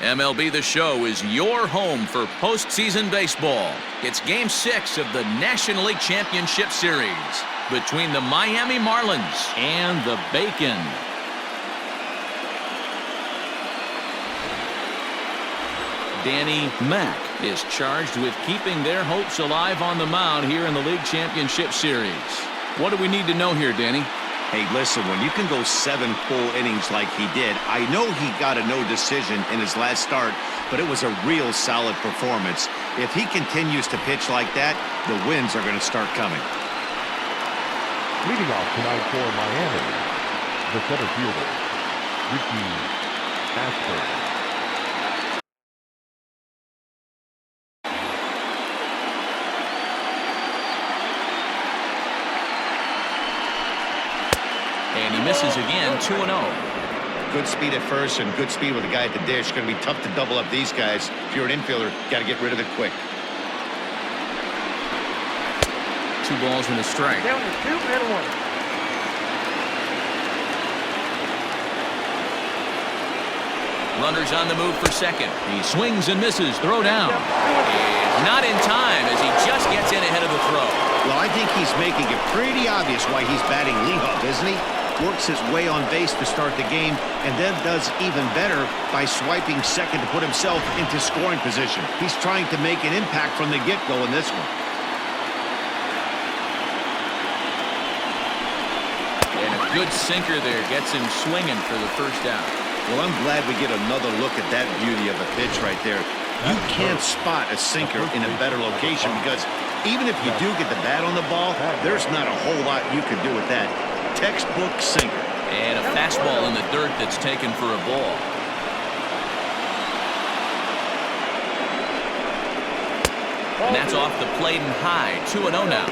MLB The Show is your home for postseason baseball. It's Game 6 of the National League Championship Series between the Miami Marlins and the Bacon. Danny Mack is charged with keeping their hopes alive on the mound here in the League Championship Series. What do we need to know here, Danny? Hey, listen, when you can go 7 full innings like he did, I know he got a no decision in his last start, but it was a real solid performance. If he continues to pitch like that, the wins are going to start coming. Leading off tonight for Miami, the center fielder, Ricky Ashford. And he misses again, 2-0. Good speed at first and good speed with the guy at the dish. Going to be tough to double up these guys. If you're an infielder, got to get rid of it quick. 2 balls and a strike. Down to 2 and 1. Runner's on the move for second. He swings and misses. Throw down. And not in time as he just gets in ahead of the throw. Well, I think he's making it pretty obvious why he's batting leadoff, isn't he? Works his way on base to start the game and then does even better by swiping second to put himself into scoring position. He's trying to make an impact from the get-go in this one. And a good sinker there gets him swinging for the first out. Well, I'm glad we get another look at that beauty of a pitch right there. You can't spot a sinker in a better location because even if you do get the bat on the ball, there's not a whole lot you could do with that. Textbook sinker. And a fastball in the dirt that's taken for a ball. And that's off the plate and high. 2-0 now.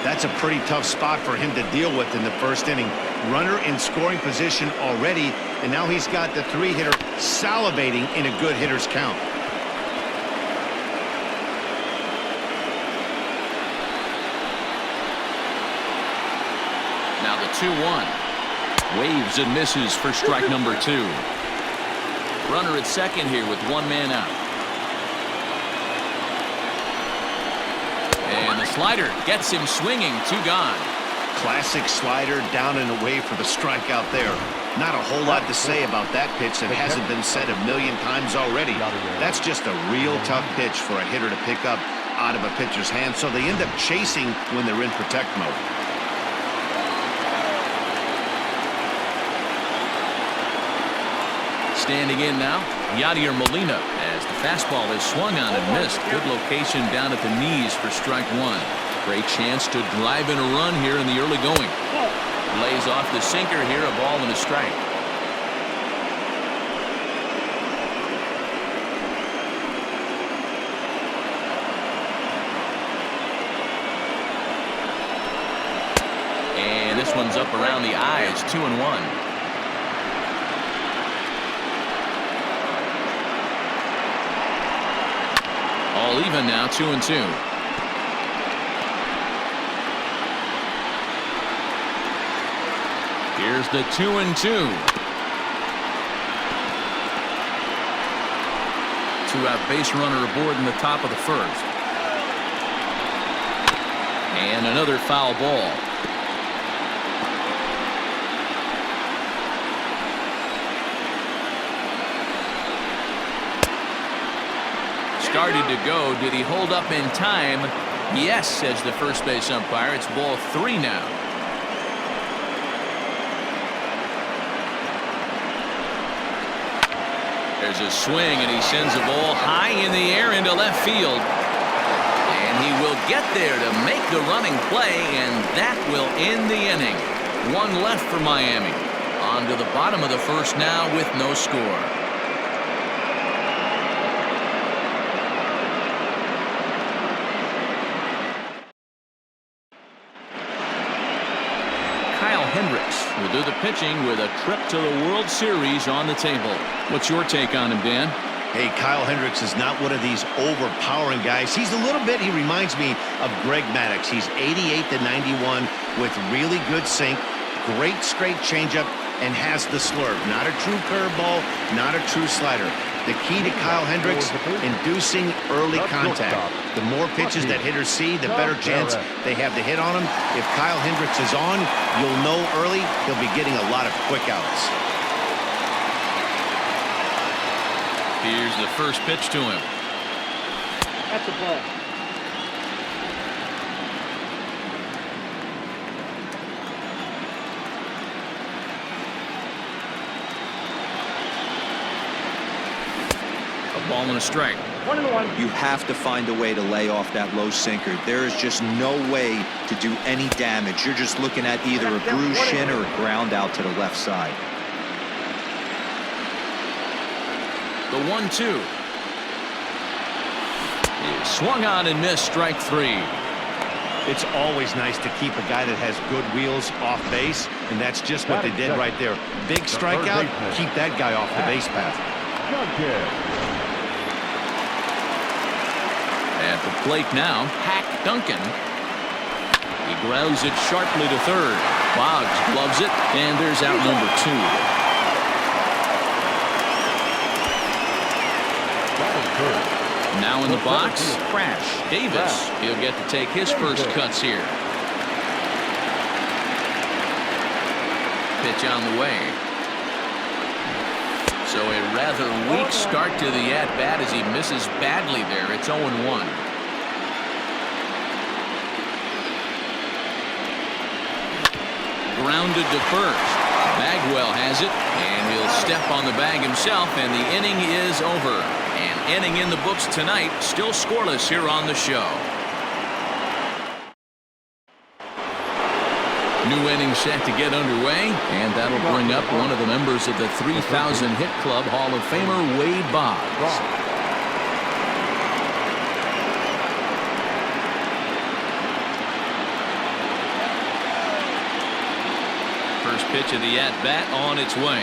That's a pretty tough spot for him to deal with in the first inning. Runner in scoring position already, and now he's got the 3-hitter salivating in a good hitter's count. Now the 2-1. Waves and misses for strike number 2. Runner at second here with 1 man out. And the slider gets him swinging. 2 gone. Classic slider down and away for the strikeout there. Not a whole lot to say about that pitch that hasn't been said a million times already. That's just a real tough pitch for a hitter to pick up out of a pitcher's hand, so they end up chasing when they're in protect mode. Standing in now, Yadier Molina, as the fastball is swung on and missed. Good location down at the knees for strike 1. Great chance to drive in a run here in the early going. Lays off the sinker here, a ball and a strike. And this one's up around the eyes, 2-1. All even now, 2-2. Here's the 2-2. 2-out base runner aboard in the top of the first. And another foul ball. Started to go. Did he hold up in time? Yes, says the first base umpire. It's ball 3 now. There's a swing, and he sends the ball high in the air into left field. And he will get there to make the running play, and that will end the inning. 1 left for Miami. On to the bottom of the first now with no score. Hendricks will do the pitching with a trip to the World Series on the table. What's your take on him, Dan? Hey, Kyle Hendricks is not one of these overpowering guys. He's a little bit, he reminds me of Greg Maddux. He's 88-91 with really good sink, great straight changeup, and has the slurve. Not a true curveball, not a true slider. The key to Kyle Hendricks, inducing early contact. The more pitches that hitters see, the better chance they have to hit on him. If Kyle Hendricks is on, you'll know early he'll be getting a lot of quick outs. Here's the first pitch to him. That's a ball. Ball and a strike. 1-1. You have to find a way to lay off that low sinker. There is just no way to do any damage. You're just looking at either a bruised shin or a ground out to the left side. The 1-2. Swung on and missed, strike 3. It's always nice to keep a guy that has good wheels off base, and that's just what they did right there. Big strikeout, keep that guy off the base path. At the plate now, Hack Duncan. He grounds it sharply to third. Boggs gloves it, and there's out number 2. Now in the box, Crash Davis. He'll get to take his first cuts here. Pitch on the way. So a rather weak start to the at-bat as he misses badly there. It's 0-1. Grounded to first. Bagwell has it, and he'll step on the bag himself, and the inning is over. An inning in the books tonight, still scoreless here on the show. New inning set to get underway, and that'll bring up one of the members of the 3,000 hit club, Hall of Famer Wade Boggs. First pitch of the at-bat on its way.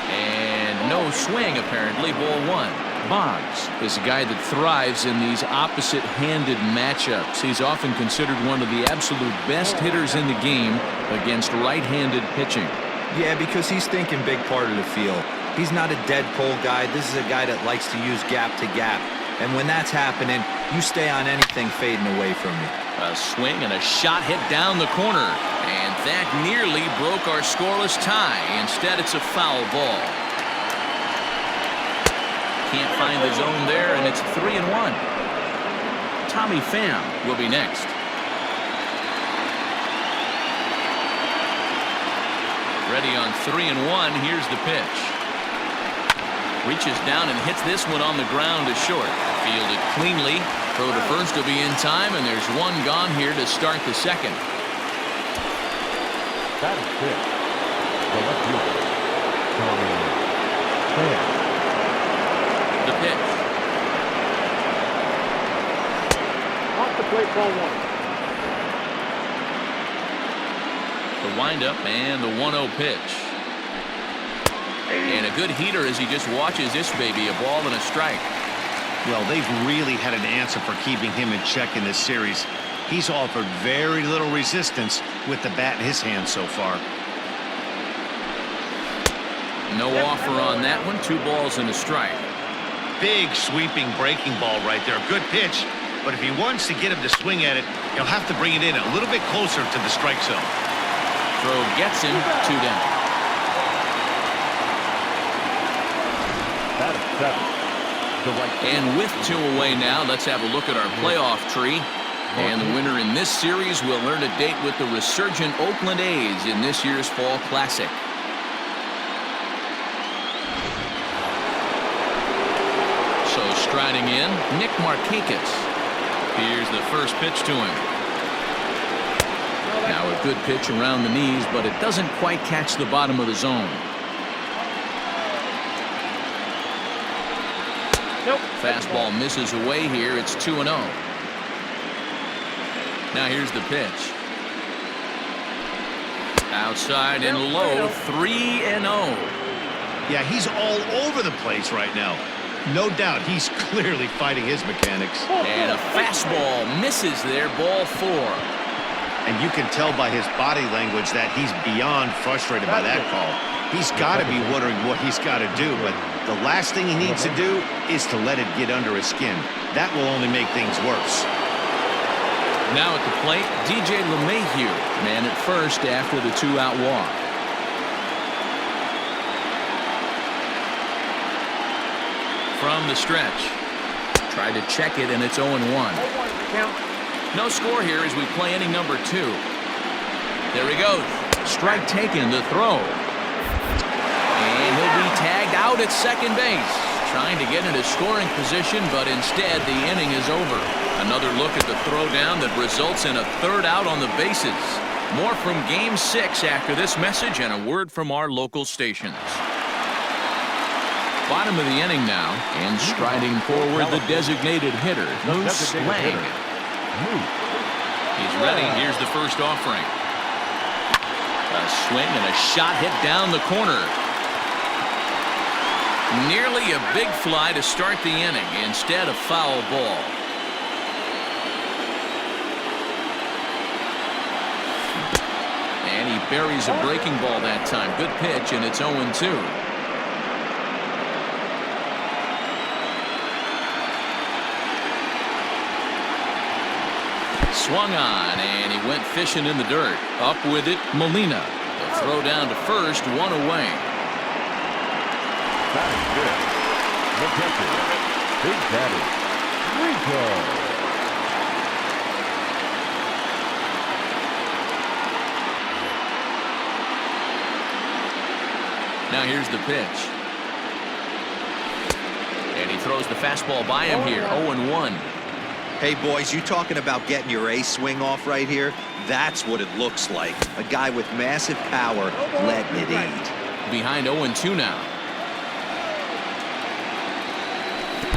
And no swing, apparently, ball 1. Boggs is a guy that thrives in these opposite-handed matchups. He's often considered one of the absolute best hitters in the game against right-handed pitching. Yeah, because he's thinking big part of the field. He's not a dead pull guy. This is a guy that likes to use gap to gap. And when that's happening, you stay on anything fading away from you. A swing and a shot hit down the corner. And that nearly broke our scoreless tie. Instead, it's a foul ball. Can't find the zone there, and it's 3-1. Tommy Pham will be next. Ready on 3-1. Here's the pitch. Reaches down and hits this one on the ground to short. Fielded cleanly. Throw to first will be in time, and there's one gone here to start the second. That is it. The left fielder, Tommy Pham. The pitch. Off the plate, ball 1. The windup and the 1-0 pitch. And a good heater as he just watches this baby, a ball and a strike. Well, they've really had an answer for keeping him in check in this series. He's offered very little resistance with the bat in his hand so far. No offer on that one. 2 balls and a strike. Big sweeping breaking ball right there. Good pitch, but if he wants to get him to swing at it, he'll have to bring it in a little bit closer to the strike zone. Throw gets him, 2 down. That is 7. The right. And with 2 away now, let's have a look at our playoff tree. And the winner in this series will earn a date with the resurgent Oakland A's in this year's Fall Classic. So striding in, Nick Markakis. Here's the first pitch to him. Now a good pitch around the knees, but it doesn't quite catch the bottom of the zone. Nope. Fastball misses away here. It's 2-0. Now here's the pitch. Outside and low, 3-0. Yeah, he's all over the place right now. No doubt he's clearly fighting his mechanics. And a fastball misses there, ball 4. And you can tell by his body language that he's beyond frustrated by that call. He's got to be wondering what he's got to do, but the last thing he needs to do is to let it get under his skin. That will only make things worse. Now at the plate, DJ LeMahieu, man at first after the 2-out walk. From the stretch. Tried to check it, and it's 0-1. No score here as we play inning number 2. There he goes. Strike taken, the throw. And he'll be tagged out at second base. Trying to get into scoring position, but instead the inning is over. Another look at the throwdown that results in a 3rd out on the bases. More from Game 6 after this message and a word from our local stations. Bottom of the inning now, and striding forward the designated hitter, Moose Lang. He's ready. Here's the first offering. A swing and a shot hit down the corner. Nearly a big fly to start the inning. Instead, a foul ball. And he buries a breaking ball that time. Good pitch, and it's 0-2. Swung on, and he went fishing in the dirt. Up with it, Molina. The throw down to first, 1 away. Batting fifth, the catcher, Big Daddy, Niekro. Now here's the pitch. And he throws the fastball by him here, 0-1. Hey, boys, you talking about getting your ace swing off right here? That's what it looks like. A guy with massive power letting it eat. Behind 0-2 now.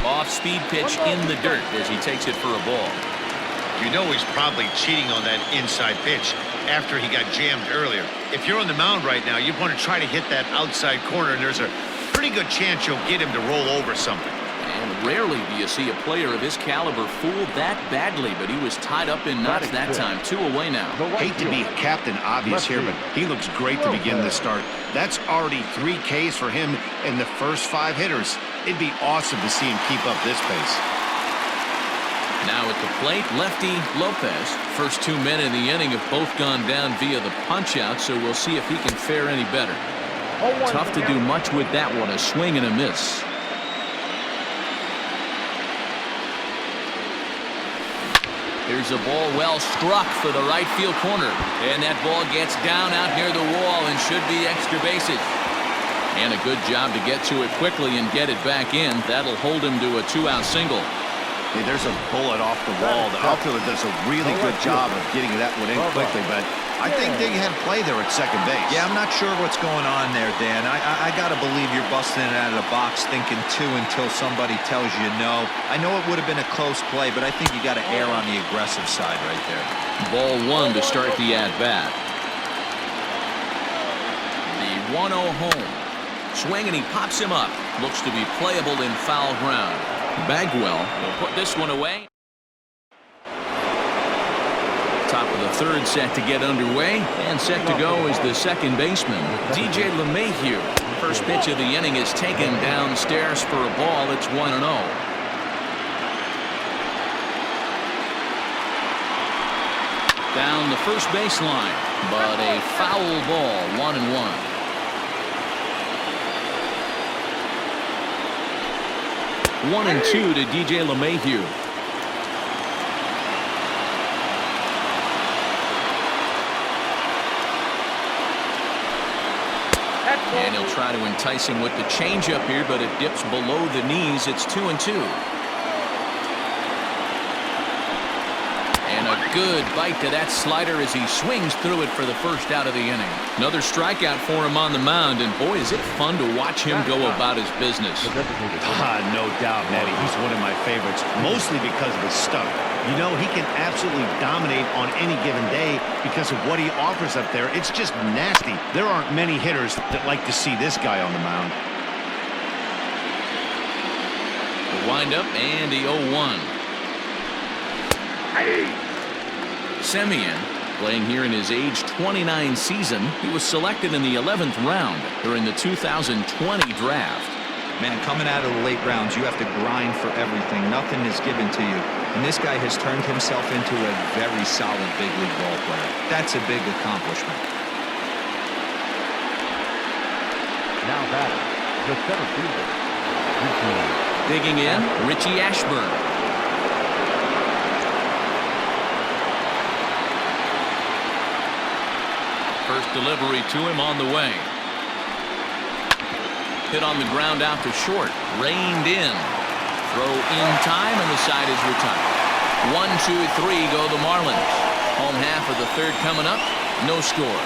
Off-speed pitch in the dirt as he takes it for a ball. You know he's probably cheating on that inside pitch after he got jammed earlier. If you're on the mound right now, you want to try to hit that outside corner, and there's a pretty good chance you'll get him to roll over something. And rarely do you see a player of his caliber fooled that badly, but he was tied up in knots that time. 2 away now. Hate to be Captain Obvious here, but he looks great to begin the start. That's already 3 Ks for him in the first 5 hitters. It'd be awesome to see him keep up this pace. Now at the plate, lefty Lopez. First 2 men in the inning have both gone down via the punch-out, so we'll see if he can fare any better. Tough to do much with that one, a swing and a miss. Here's a ball well struck for the right field corner. And that ball gets down out near the wall and should be extra bases. And a good job to get to it quickly and get it back in. That'll hold him to a 2-out single. Hey, there's a bullet off the wall. The outfielder does a really good job of getting that one in quickly, but I think they had play there at second base. Yeah, I'm not sure what's going on there, Dan. I got to believe you're busting it out of the box thinking 2 until somebody tells you no. I know it would have been a close play, but I think you got to err on the aggressive side right there. Ball 1 to start the at-bat. The 1-0 home. Swing, and he pops him up. Looks to be playable in foul ground. Bagwell will put this one away. Top of the 3rd set to get underway, and set to go is the second baseman, DJ LeMahieu. First pitch of the inning is taken downstairs for a ball. It's 1-0. Down the first baseline, but a foul ball, 1-1. 1-2 to DJ LeMahieu. And he'll try to entice him with the changeup here, but it dips below the knees. It's 2-2. And a good bite to that slider as he swings through it for the first out of the inning. Another strikeout for him on the mound, and boy, is it fun to watch him go about his business. No doubt, Matty. He's one of my favorites, mostly because of his stuff. You know, he can absolutely dominate on any given day because of what he offers up there. It's just nasty. There aren't many hitters that like to see this guy on the mound. The windup and the 0-1. Semien Playing here in his age 29 season, he was selected in the 11th round during the 2020 draft. Man, coming out of the late rounds, you have to grind for everything. Nothing is given to you. And this guy has turned himself into a very solid big league ball player. That's a big accomplishment. Now batting, the center fielder, Richie. Digging in, Richie Ashburn. First delivery to him on the way. Hit on the ground out to short. Reined in. Throw in time, and the side is retired. 1, 2, 3 go the Marlins. Home half of the third coming up. No score.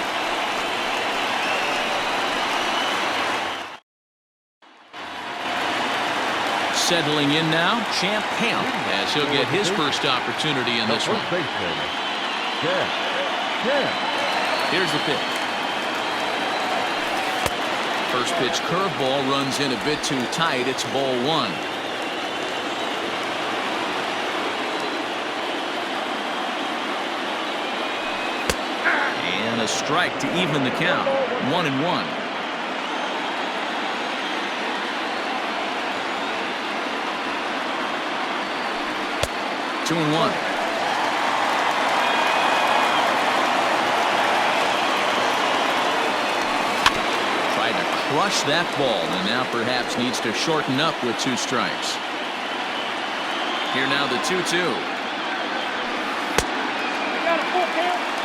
Settling in now, Champ Camp, as he'll get his first opportunity in this one. Here's the pitch. First pitch curveball runs in a bit too tight. It's ball 1. And a strike to even the count. 1-1. 2-1. Tried to crush that ball, and now perhaps needs to shorten up with 2 strikes. Here now the 2-2.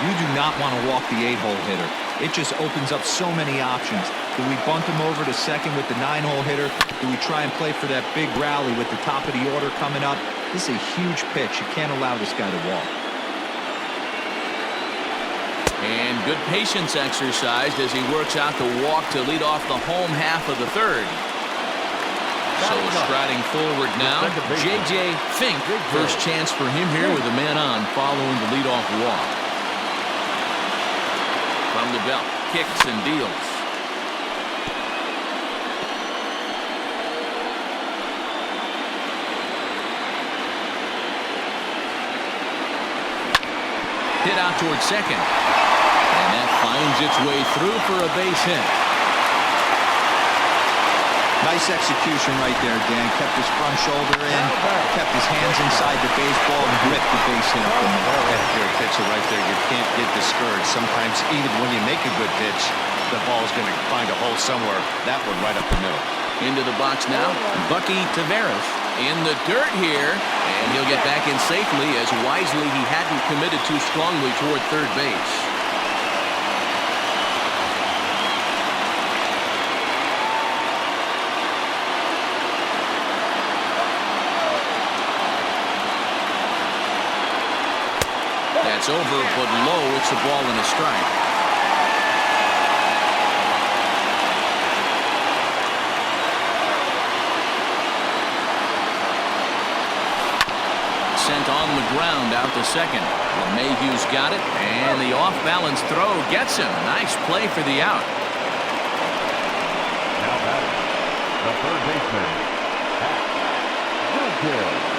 You do not want to walk the 8-hole hitter. It just opens up so many options. Do we bunt him over to second with the 9-hole hitter? Do we try and play for that big rally with the top of the order coming up? This is a huge pitch. You can't allow this guy to walk. And good patience exercised as he works out the walk to lead off the home half of the third. So striding forward now, J.J. Fink. First chance for him here with a man on following the leadoff walk. From the belt, kicks and deals. Hit out towards second. And that finds its way through for a base hit. Nice execution right there, Dan. Kept his front shoulder in, kept his hands inside the baseball, and ripped the base hit up the middle. If you're a pitcher right there, you can't get discouraged. Sometimes even when you make a good pitch, the ball's going to find a hole somewhere. That one right up the middle. Into the box now, Bucky Taveras in the dirt here, and he'll get back in safely as wisely he hadn't committed too strongly toward third base. That's over, but low. It's a ball and a strike. Sent on the ground out to second. Mayhew's got it, and the off-balance throw gets him. Nice play for the out. Now batting, the third baseman, Sanchez.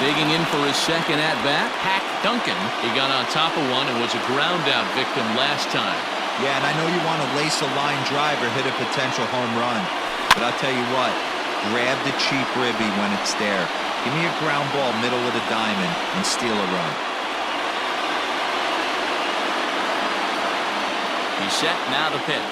Digging in for his second at-bat, Hack Duncan. He got on top of one and was a ground-out victim last time. Yeah, and I know you want to lace a line drive or hit a potential home run. But I'll tell you what, grab the cheap ribby when it's there. Give me a ground ball middle of the diamond and steal a run. He's set, now the pitch.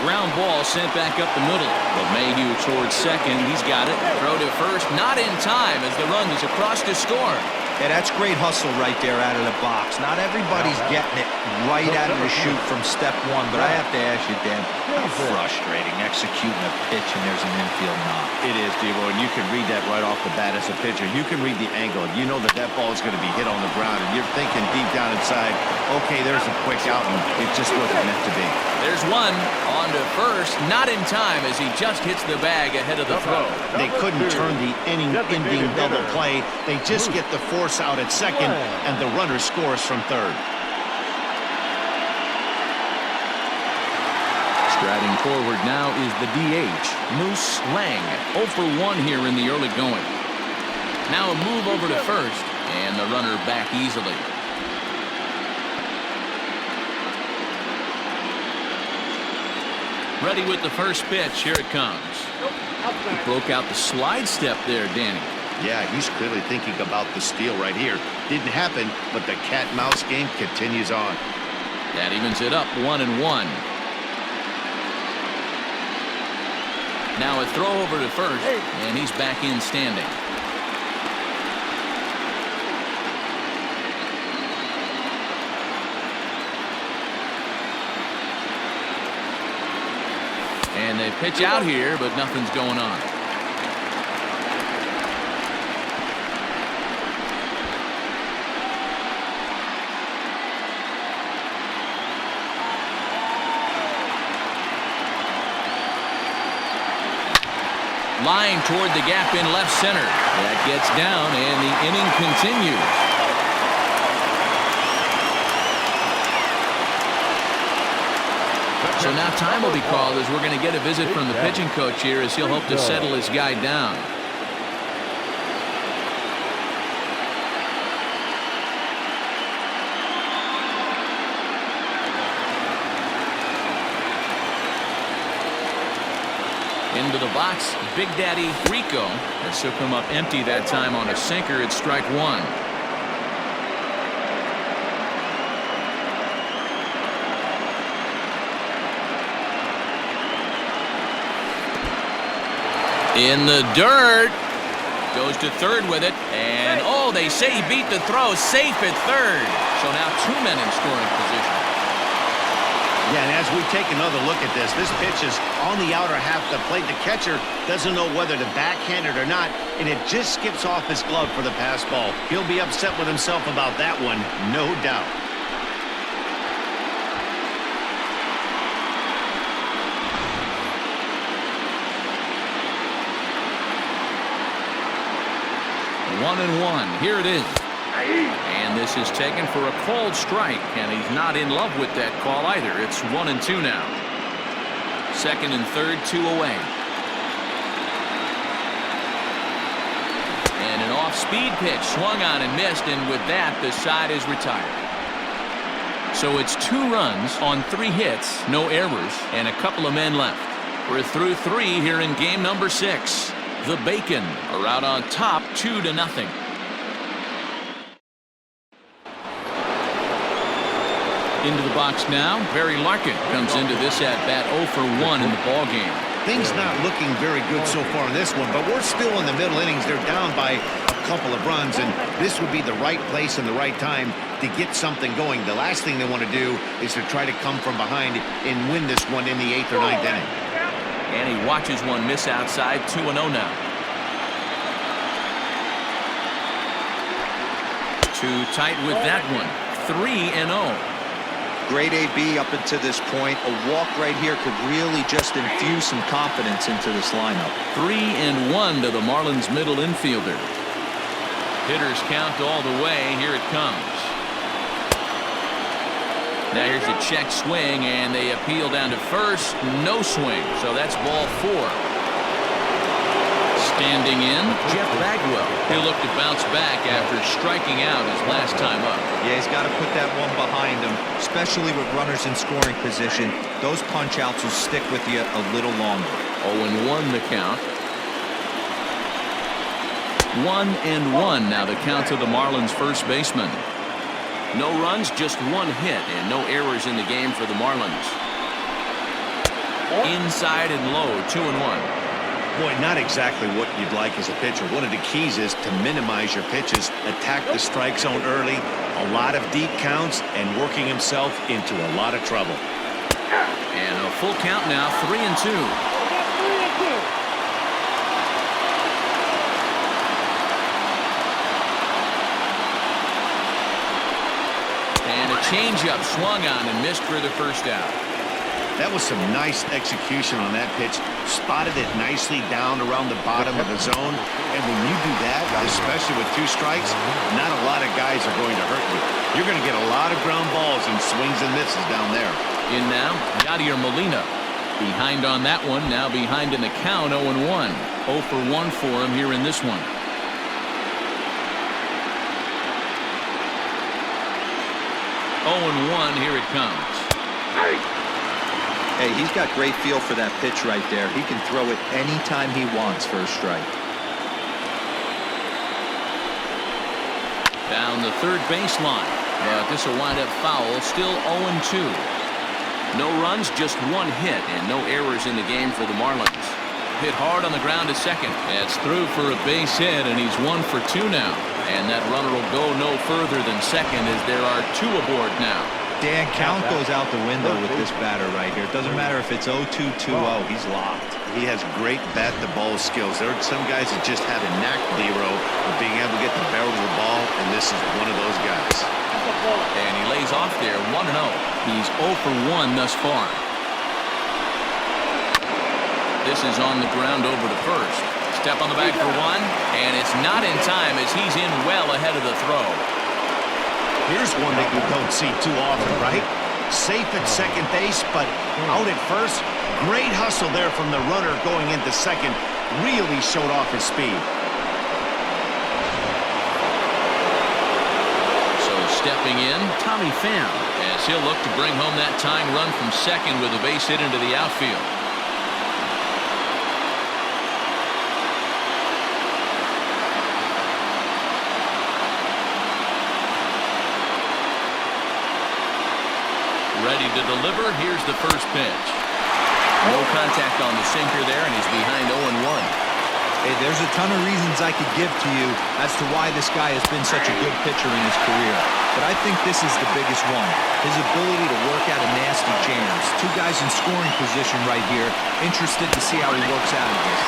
Ground ball sent back up the middle. But Mayhew towards second. He's got it. Throw to first. Not in time as the run is across to score. Yeah, that's great hustle right there out of the box. Not everybody's getting it right out of the chute from step one, but I have to ask you, Dan, how frustrating executing a pitch and there's an infield knock. It is, Devo, and you can read that right off the bat as a pitcher. You can read the angle. You know that that ball is going to be hit on the ground, and you're thinking deep down inside, okay, there's a quick out, and it just wasn't meant to be. There's one on to first, not in time as he just hits the bag ahead of the throw. They couldn't turn the inning-ending double play. They just get the force out at second, and the runner scores from third. Striding forward now is the DH, Moose Lang. 0 for 1 here in the early going. Now a move over to first. And the runner back easily. Ready with the first pitch. Here it comes. He broke out the slide step there, Danny. Yeah, he's clearly thinking about the steal right here. Didn't happen, but the cat-and-mouse game continues on. That evens it up 1-1. Now a throw over to first, and he's back in standing. And they pitch out here, but nothing's going on. Line toward the gap in left center. That gets down, and the inning continues. So now time will be called as we're going to get a visit from the pitching coach here as he'll hope to settle his guy down. Into the box, Big Daddy Niekro. This will come up empty that time on a sinker. It's strike one. In the dirt. Goes to third with it. And, oh, they say he beat the throw. Safe at third. So now 2 men in scoring position. Yeah, and as we take another look at this pitch is on the outer half of the plate. The catcher doesn't know whether to backhand it or not, and it just skips off his glove for the pass ball. He'll be upset with himself about that one, no doubt. One and one. Here it is. And this is taken for a called strike, and he's not in love with that call either. It's 1-2 now. Second and third, 2 away. And an off-speed pitch swung on and missed, and with that, the side is retired. So it's 2 runs on 3 hits, no errors, and a couple of men left. We're through 3 here in game number 6. The Bacon are out on top 2-0. Into the box now. Barry Larkin comes into this at bat 0 for 1 in the ball game. Things not looking very good so far in this one, but we're still in the middle innings. They're down by a couple of runs, and this would be the right place and the right time to get something going. The last thing they want to do is to try to come from behind and win this one in the 8th or 9th inning. And he watches one miss outside. 2-0 now. Too tight with that one. 3-0. Great AB up until this point. A walk right here could really just infuse some confidence into this lineup. 3-1 to the Marlins middle infielder. Hitters count all the way. Here it comes. Now here's a check swing, and they appeal down to first. No swing, so that's ball 4. Standing in, Jeff Bagwell. He'll look to bounce back after striking out his last time up. Yeah, he's got to put that one behind him, especially with runners in scoring position. Those punch-outs will stick with you a little longer. 0-1 the count. 1-1 now the count to the Marlins first baseman. No runs, just 1 hit, and no errors in the game for the Marlins. Inside and low, 2-1. Boy, not exactly what you'd like as a pitcher. One of the keys is to minimize your pitches, attack the strike zone early, a lot of deep counts, and working himself into a lot of trouble. And a full count now, 3-2. And a changeup swung on and missed for the first out. That was some nice execution on that pitch. Spotted it nicely down around the bottom of the zone. And when you do that, especially with 2 strikes, not a lot of guys are going to hurt you. You're going to get a lot of ground balls and swings and misses down there. In now, Yadier Molina. Behind on that one, now behind in the count, 0-1. 0 for 1 for him here in this one. 0-1, here it comes. Hey, he's got great feel for that pitch right there. He can throw it anytime he wants for a strike. Down the third baseline, but this will wind up foul. Still 0-2. No runs, just one hit, and no errors in the game for the Marlins. Hit hard on the ground to second. That's through for a base hit, and he's 1 for 2 now. And that runner will go no further than second as there are 2 aboard now. Dan, count goes out the window with this batter right here. It doesn't matter if it's 0-2, 2-0. He's locked. He has great bat-to-ball skills. There are some guys that just have a knack, Lero, of being able to get the barrel of the ball, and this is one of those guys. And he lays off there, 1-0. He's 0 for 1 thus far. This is on the ground over to first. Step on the bag for 1, and it's not in time as he's in well ahead of the throw. Here's one that you don't see too often, right? Safe at second base, but out at first. Great hustle there from the runner going into second. Really showed off his speed. So stepping in, Tommy Pham, as he'll look to bring home that tying run from second with a base hit into the outfield. Ready to deliver. Here's the first pitch. No contact on the sinker there, and he's behind 0-1. Hey, there's a ton of reasons I could give to you as to why this guy has been such a good pitcher in his career. But I think this is the biggest one. His ability to work out of nasty jams. 2 guys in scoring position right here. Interested to see how he works out of this.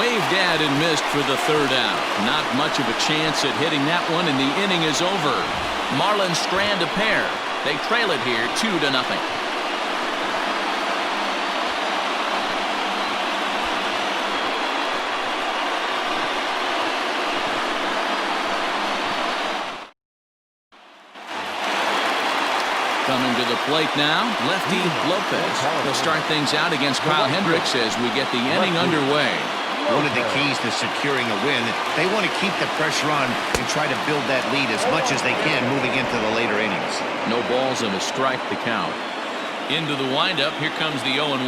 Waved at and missed for the third out. Not much of a chance at hitting that one, and the inning is over. Marlins strand a pair. They trail it here 2-0. Coming to the plate now, lefty Lopez. He'll start things out against Kyle Hendricks as we get the inning underway. One of the keys to securing a win, they want to keep the pressure on and try to build that lead as much as they can moving into the later innings. No balls and a strike to count. Into the windup, here comes the 0-1.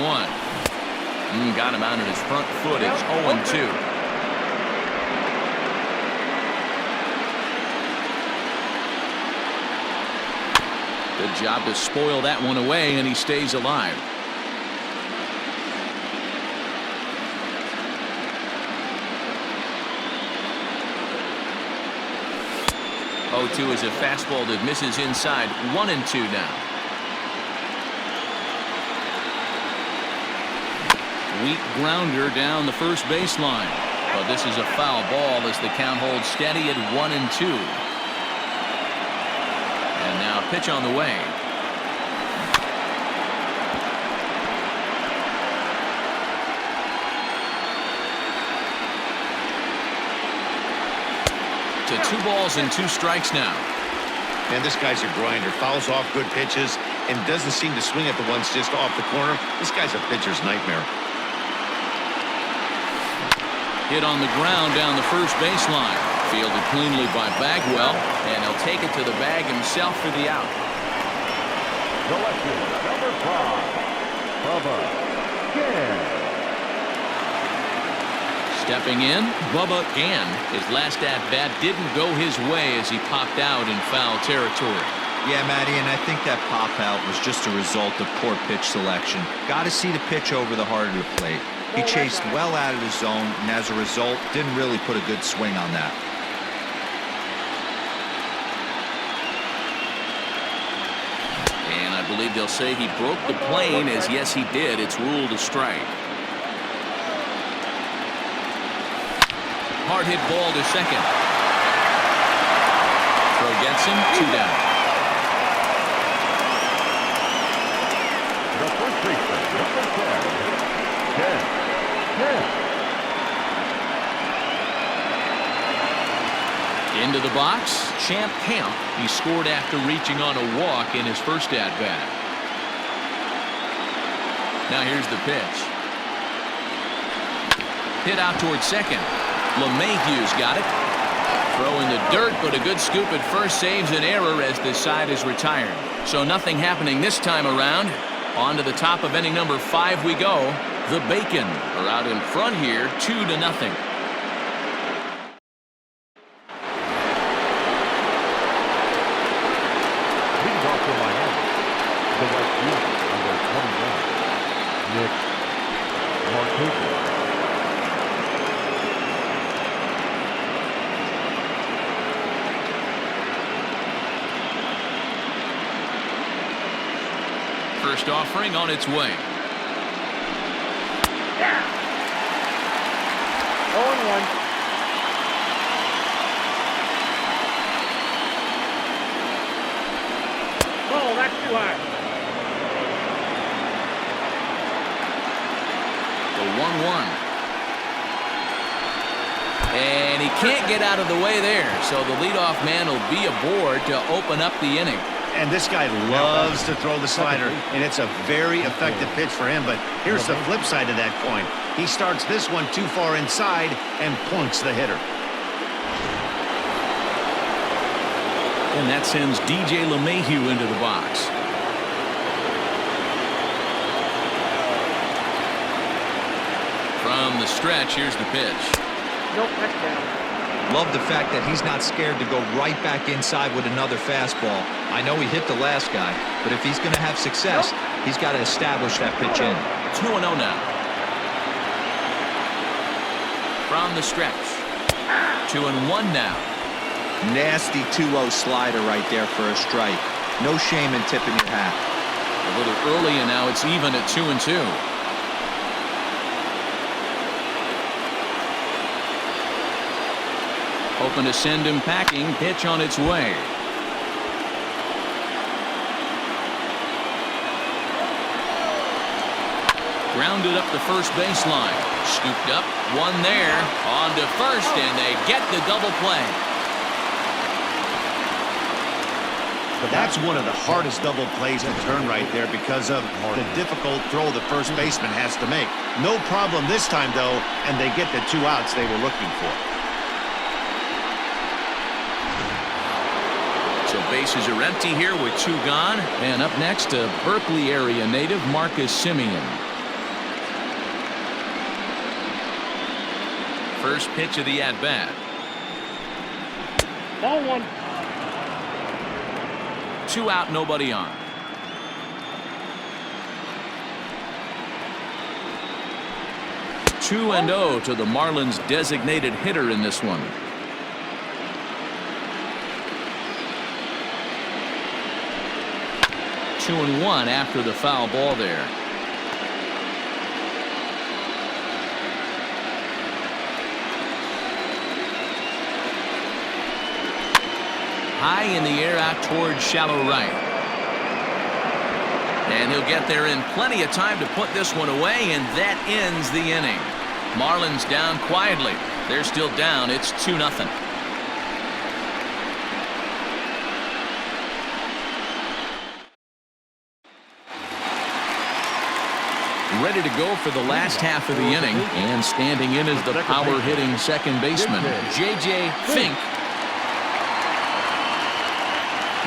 Got him out on his front foot. It's 0-2. Good job to spoil that one away, and he stays alive. Oh-2 is a fastball that misses inside. 1-2 now. Weak grounder down the first baseline. But this is a foul ball as the count holds steady at 1-2. And now pitch on the way. To 2 balls and 2 strikes now. And this guy's a grinder. Fouls off good pitches and doesn't seem to swing at the ones just off the corner. This guy's a pitcher's nightmare. Hit on the ground down the first baseline. Fielded cleanly by Bagwell, and he'll take it to the bag himself for the out. Selected number 5, Bubba Gann. Stepping in, Bubba Gann. His last at-bat didn't go his way as he popped out in foul territory. Yeah, Matty, and I think that pop-out was just a result of poor pitch selection. Got to see the pitch over the heart of the plate. He chased well out of the zone, and as a result, didn't really put a good swing on that. And I believe they'll say he broke the plane, as yes, he did. It's ruled a strike. Hard hit ball to second. Throw gets him, 2 down. The first baseman, number 10. Into the box, Champ Camp. He scored after reaching on a walk in his first at-bat. Now here's the pitch. Hit out towards second. LeMahieu's got it. Throw in the dirt, but a good scoop at first saves an error as the side is retired. So nothing happening this time around. On to the top of inning number 5 we go. The Bacon are out in front here, 2-0. Leading off for Miami, the right fielder, number 21, Niekro. First offering on its way. 0-1. Oh, that's too high. The 1-1. And he can't get out of the way there, so the leadoff man will be aboard to open up the inning. And this guy loves to throw the slider, and it's a very effective pitch for him. But here's the flip side of that coin. He starts this one too far inside and plunks the hitter. And that sends DJ LeMahieu into the box. From the stretch, here's the pitch. Nope, that's down. Love the fact that he's not scared to go right back inside with another fastball. I know he hit the last guy, but if he's going to have success, he's got to establish that pitch in. 2-0 now. From the stretch. 2-1 now. Nasty 2-0 slider right there for a strike. No shame in tipping your hat. A little early, and now it's even at 2-2. Hoping to send him packing. Pitch on its way. Grounded up the first baseline. Scooped up. One there. On to first, and they get the double play. That's one of the hardest double plays to turn right there because of the difficult throw the first baseman has to make. No problem this time, though, and they get the 2 outs they were looking for. So bases are empty here with 2 gone. And up next, a Berkeley area native, Marcus Semien. First pitch of the at-bat. Ball 1. 2 out, nobody on. Two and 0 to the Marlins' designated hitter in this one. Two and 1 after the foul ball there. High in the air out towards shallow right. And he'll get there in plenty of time to put this one away, and that ends the inning. Marlins down quietly. They're still down. It's 2-0. Ready to go for the last half of the inning, and standing in is the power-hitting second baseman, J.J. Fink.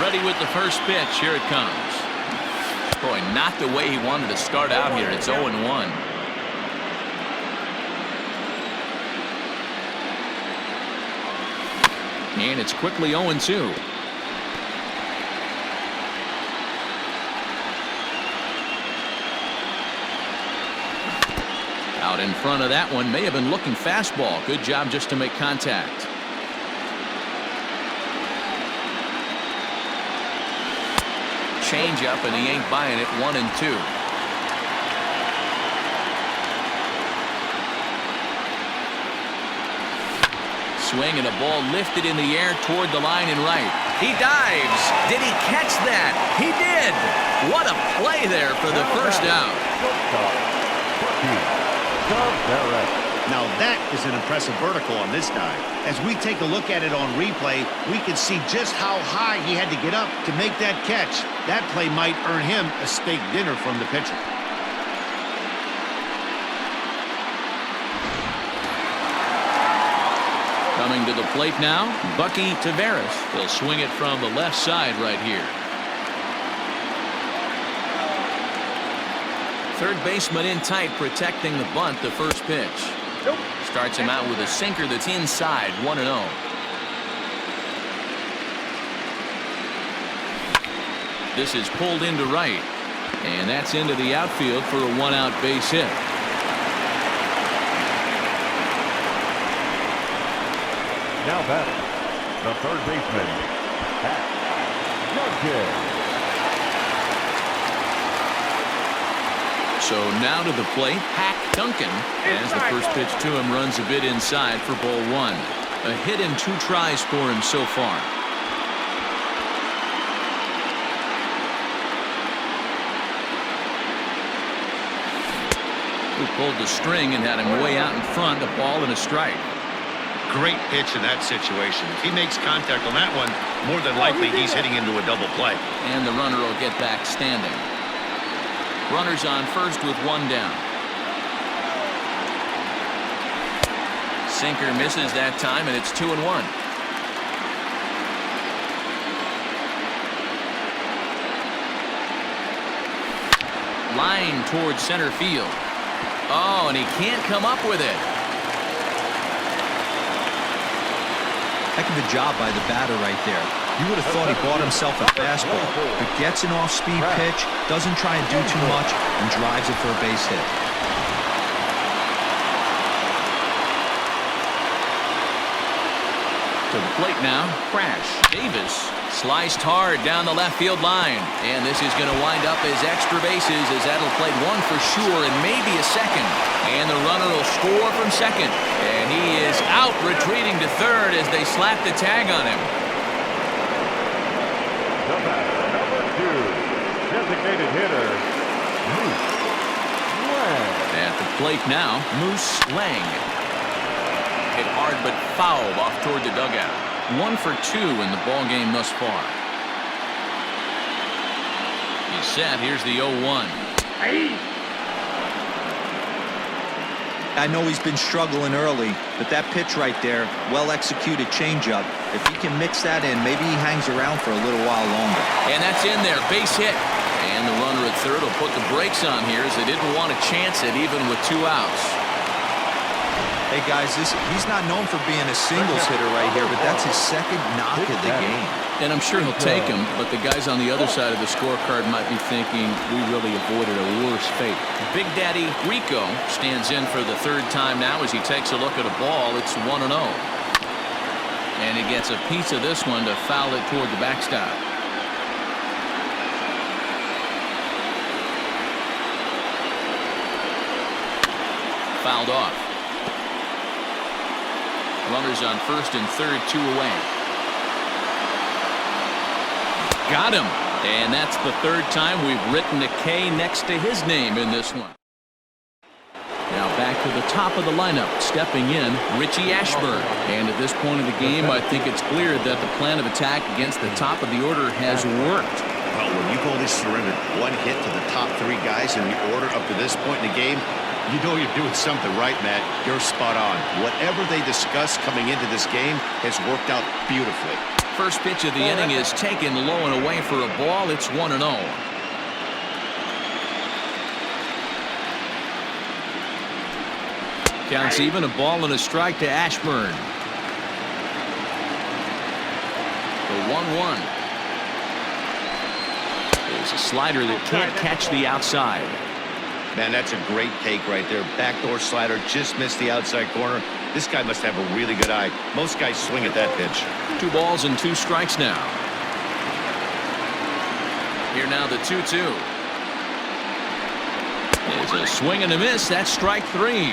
Ready with the first pitch. Here it comes. Boy, not the way he wanted to start out here. It's 0-1. And it's quickly 0-2. Out in front of that one. May have been looking fastball. Good job just to make contact. Change up, and he ain't buying it. 1-2. Swing and a ball lifted in the air toward the line and right. He dives. Did he catch that? He did. What a play there for the first out. Now that is an impressive vertical on this guy. As we take a look at it on replay, we can see just how high he had to get up to make that catch. That play might earn him a steak dinner from the pitcher. Coming to the plate now, Bucky Taveras. He'll swing it from the left side right here. Third baseman in tight, protecting the bunt. The first pitch. Nope. Starts him out with a sinker that's inside, 1-0. This is pulled into right, and that's into the outfield for a one-out base hit. Now batting, the third baseman, Sanchez. So now to the plate, Hack Duncan, as the first pitch to him runs a bit inside for ball one. A hit in 2 tries for him so far. Who pulled the string and had him way out in front, a ball and a strike. Great pitch in that situation. If he makes contact on that one, more than likely he's hitting into a double play. And the runner will get back standing. Runners on first with one down. Sinker misses that time, and it's 2-1. Line towards center field. Oh, and he can't come up with it. Heck of a job by the batter right there. You would have thought he bought himself a fastball, but gets an off-speed pitch, doesn't try and do too much, and drives it for a base hit. To the plate now, Crash. Davis sliced hard down the left field line, and this is going to wind up as extra bases, as that'll play one for sure and maybe a second. And the runner will score from second, and he is out retreating to third as they slap the tag on him. The batter, number 2, designated hitter, Moose Lang. At the plate now, Moose Lang. Hit hard but fouled off toward the dugout. 1 for 2 in the ball game thus far. He's set. Here's the 0-1. I know he's been struggling early, but that pitch right there, well-executed changeup. If he can mix that in, maybe he hangs around for a little while longer. And that's in there. Base hit. And the runner at third will put the brakes on here as they didn't want to chance it even with 2 outs. Hey, guys, he's not known for being a singles hitter right here, but that's his second knock of the game. And I'm sure he'll take him, but the guys on the other side of the scorecard might be thinking we really avoided a worse fate. Big Daddy Rico stands in for the third time now as he takes a look at a ball. It's 1-0. And he gets a piece of this one to foul it toward the backstop. Fouled off. Runners on first and third, 2 away. Got him. And that's the third time we've written a K next to his name in this one. Now back to the top of the lineup. Stepping in, Richie Ashburn. And at this point of the game, I think it's clear that the plan of attack against the top of the order has worked. Well, when you've only surrendered 1 hit to the top 3 guys in the order up to this point in the game, you know you're doing something right, Matt. You're spot on. Whatever they discussed coming into this game has worked out beautifully. First pitch of the inning is taken low and away for a ball. It's 1-0. Counts even, a ball and a strike to Ashburn. The 1-1. There's a slider that can't catch the outside. Man, that's a great take right there. Backdoor slider, just missed the outside corner. This guy must have a really good eye. Most guys swing at that pitch. 2 balls and 2 strikes now. Here now the 2-2. There's a swing and a miss. That's strike 3.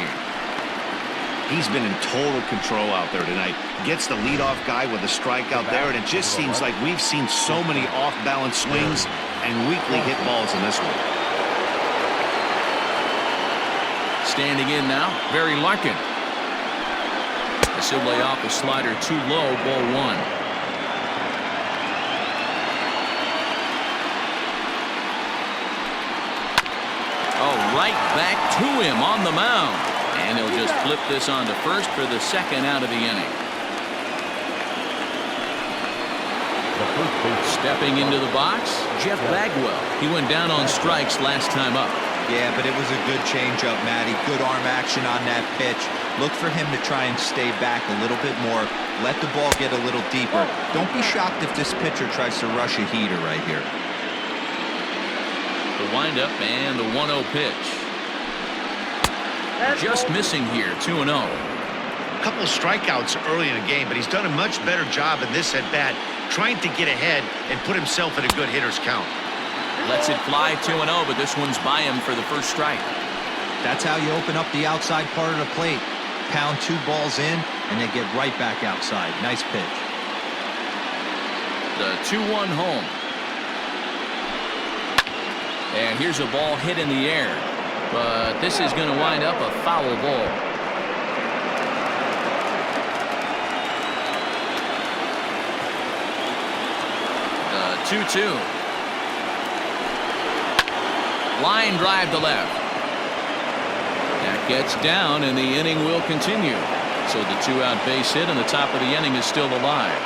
He's been in total control out there tonight. Gets the leadoff guy with a strikeout there, and it just seems like we've seen so many off-balance swings and weakly hit balls in this one. Standing in now, Barry Larkin. This will lay off a slider too low, ball 1. Oh, right back to him on the mound. And he'll just flip this on to first for the second out of the inning. Stepping into the box, Jeff Bagwell. He went down on strikes last time up. Yeah, but it was a good changeup, Matty. Good arm action on that pitch. Look for him to try and stay back a little bit more. Let the ball get a little deeper. Don't be shocked if this pitcher tries to rush a heater right here. The windup and the 1-0 pitch. Just missing here, 2-0. A couple of strikeouts early in the game, but he's done a much better job in this at-bat, trying to get ahead and put himself in a good hitter's count. Lets it fly 2-0, but this one's by him for the first strike. That's how you open up the outside part of the plate. Pound 2 balls in, and they get right back outside. Nice pitch. The 2-1 home. And here's a ball hit in the air. But this is going to wind up a foul ball. The 2-2. Line drive to left. That gets down, and the inning will continue. So the 2-out base hit, and the top of the inning is still alive.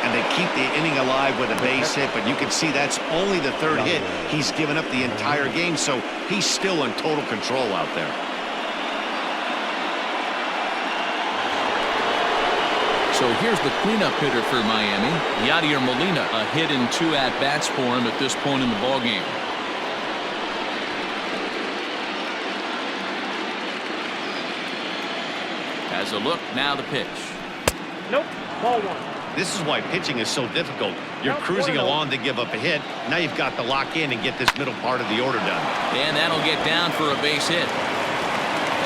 And they keep the inning alive with a base hit, but you can see that's only the 3rd hit. He's given up the entire game, so he's still in total control out there. So here's the cleanup hitter for Miami, Yadier Molina. A hit in 2 at-bats for him at this point in the ballgame. As a look, now the pitch. Nope. Ball 1. This is why pitching is so difficult. You're cruising along to give up a hit. Now you've got to lock in and get this middle part of the order done. And that'll get down for a base hit.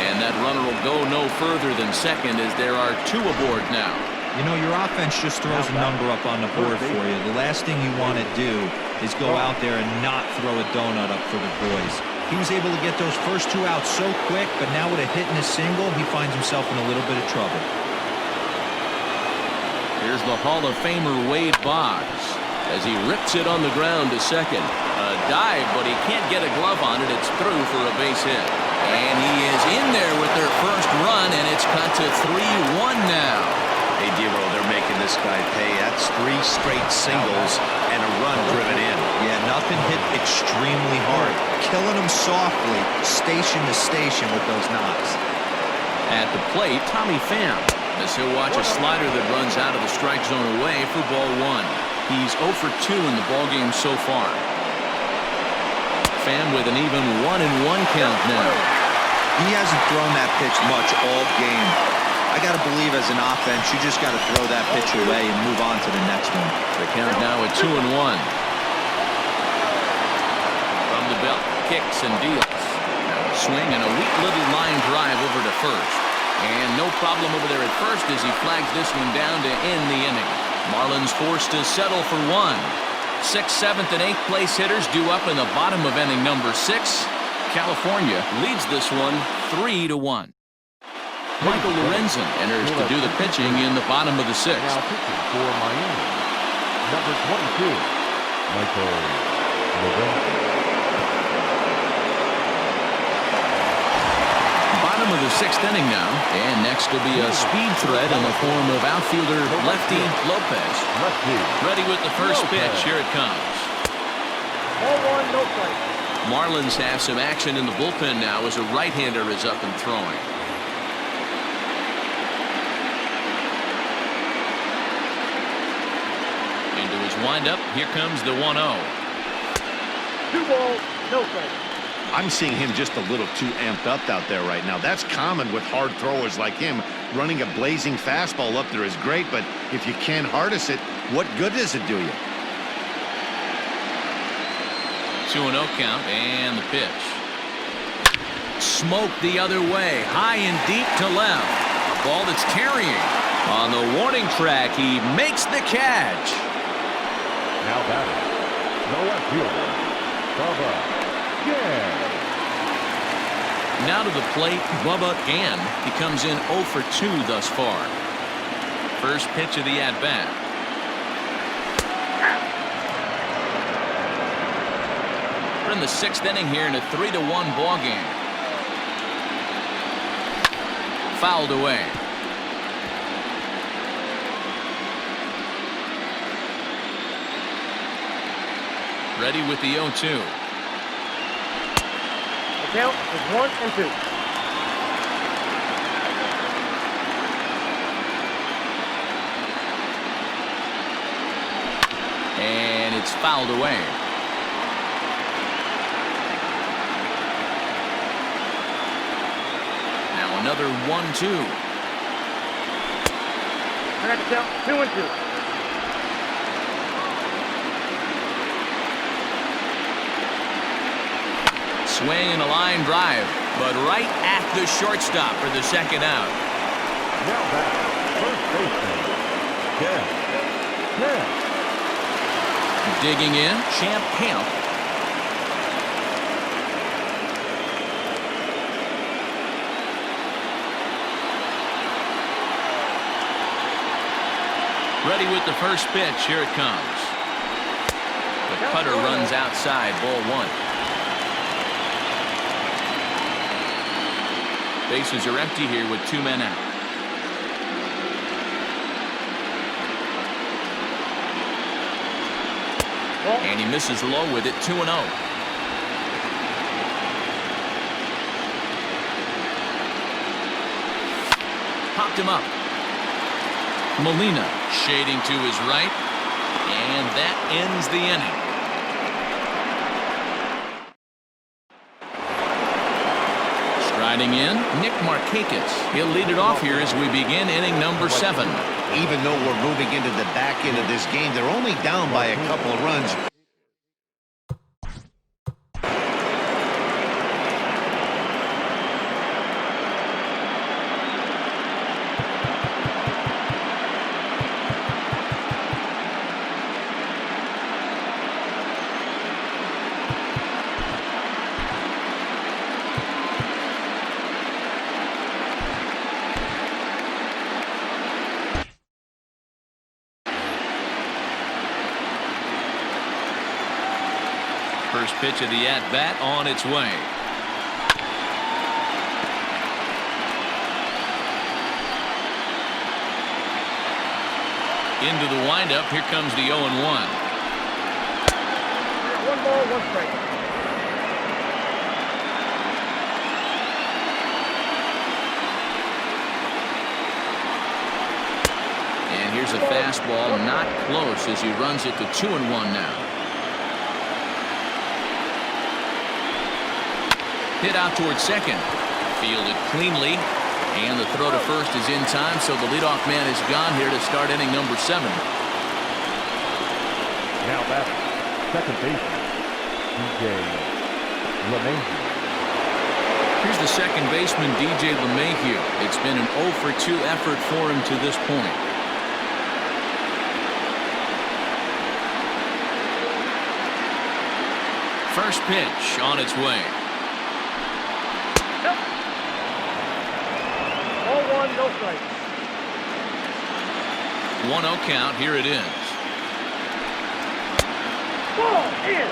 And that runner will go no further than second as there are 2 aboard now. You know, your offense just throws a number up on the board for you. The last thing you want to do is go out there and not throw a donut up for the boys. He was able to get those first 2 outs so quick, but now with a hit and a single, he finds himself in a little bit of trouble. Here's the Hall of Famer Wade Boggs as he rips it on the ground to second. A dive, but he can't get a glove on it. It's through for a base hit. And he is in there with their first run, and it's cut to 3-1 now. Hey, Dero, they're making this guy pay. That's 3 straight singles and a run driven in. Yeah, nothing hit extremely hard. Killing him softly, station to station with those knocks. At the plate, Tommy Pham, as he'll watch a slider that runs out of the strike zone away for ball 1. He's 0 for 2 in the ballgame so far. Pham with an even 1-1 count now. He hasn't thrown that pitch much all game. I got to believe as an offense, you just got to throw that pitch away and move on to the next one. The count now at 2-1. From the belt, kicks and deals. Swing and a weak little line drive over to first. And no problem over there at first as he flags this one down to end the inning. Marlins forced to settle for 1. 6th, 7th, and 8th place hitters due up in the bottom of inning number 6. California leads this one 3-1. Michael Lorenzen enters to do the pitching in the bottom of the 6th. Now pitching for Miami, number 22, Michael Lorenzen. Bottom of the 6th inning now, and next will be a speed threat in the form of outfielder lefty Lopez. Ready with the first pitch. Here it comes. Ball 1, no play. Marlins have some action in the bullpen now as a right-hander is up and throwing. Into his windup, here comes the 1-0. 2 balls, no play. I'm seeing him just a little too amped up out there right now. That's common with hard throwers like him. Running a blazing fastball up there is great, but if you can't harness it, what good does it do you? 2-0 count and the pitch. Smoked the other way, high and deep to left. A ball that's carrying. On the warning track, he makes the catch. Now batting, the left fielder, Bubba Gann. Now to the plate, Bubba Gann. He comes in 0 for 2 thus far. First pitch of the at-bat. We're in the 6th inning here in a 3-1 ball game. Fouled away. Ready with the 0-2. The count is 1-2. And it's fouled away. Now another 1-2. I got the count 2-2. Swing and a line drive, but right at the shortstop for the second out. Now back, first baseman, Ken. Digging in, Champ Camp. Ready with the first pitch. Here it comes. The cutter runs outside, ball 1. Bases are empty here with 2 men out. And he misses low with it, 2-0. Popped him up. Molina shading to his right, and that ends the inning. Striding in, Nick Markakis. He'll lead it off here as we begin inning number 7. Even though we're moving into the back end of this game, they're only down by a couple of runs. First pitch of the at-bat on its way. Into the windup. Here comes the 0-1. 1 ball, 1 strike. And here's a fastball not close as he runs it to 2-1 now. Hit out towards second. Fielded cleanly. And the throw to first is in time, so the leadoff man is gone here to start inning number 7. Now back, second baseman, DJ LeMahieu. Here's the second baseman, DJ LeMahieu. It's been an 0-for-2 effort for him to this point. First pitch on its way. Ball 1, no strikes. 1-0 count. Here it is. Ball in.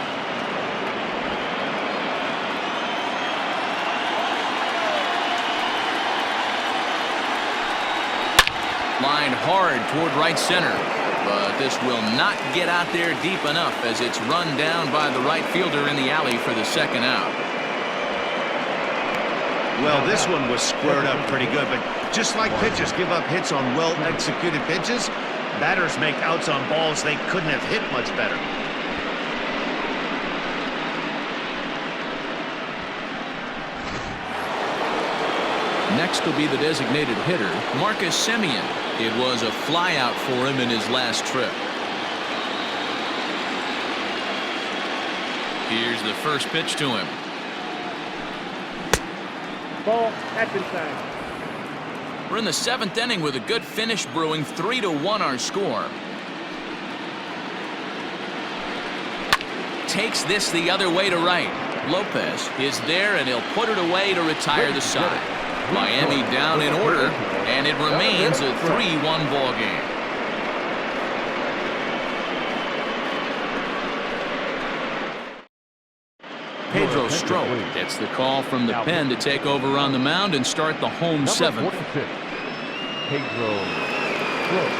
Line hard toward right center, but this will not get out there deep enough as it's run down by the right fielder in the alley for the second out. Well, this one was squared up pretty good, but just like pitchers give up hits on well-executed pitches, batters make outs on balls they couldn't have hit much better. Next will be the designated hitter, Marcus Semien. It was a flyout for him in his last trip. Here's the first pitch to him. Ball, that's inside. We're in the 7th inning with a good finish brewing. 3-1 our score. Takes this the other way to right. Lopez is there, and he'll put it away to retire the side. Miami down in order, and it remains a 3-1 ball game. Pedro Strop gets the call from the pen to take over on the mound and start the home 7th. Pedro Strop.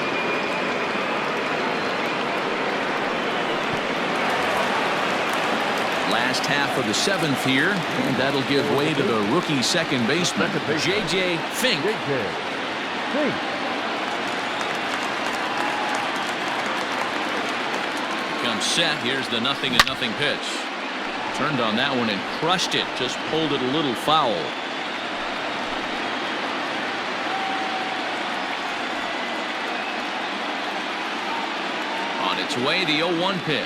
last half of the 7th here, and that'll give way to the rookie second baseman, J.J. Fink. Comes set. Here's the 0-0 pitch. Turned on that one and crushed it. Just pulled it a little foul. On its way, the 0-1 pitch.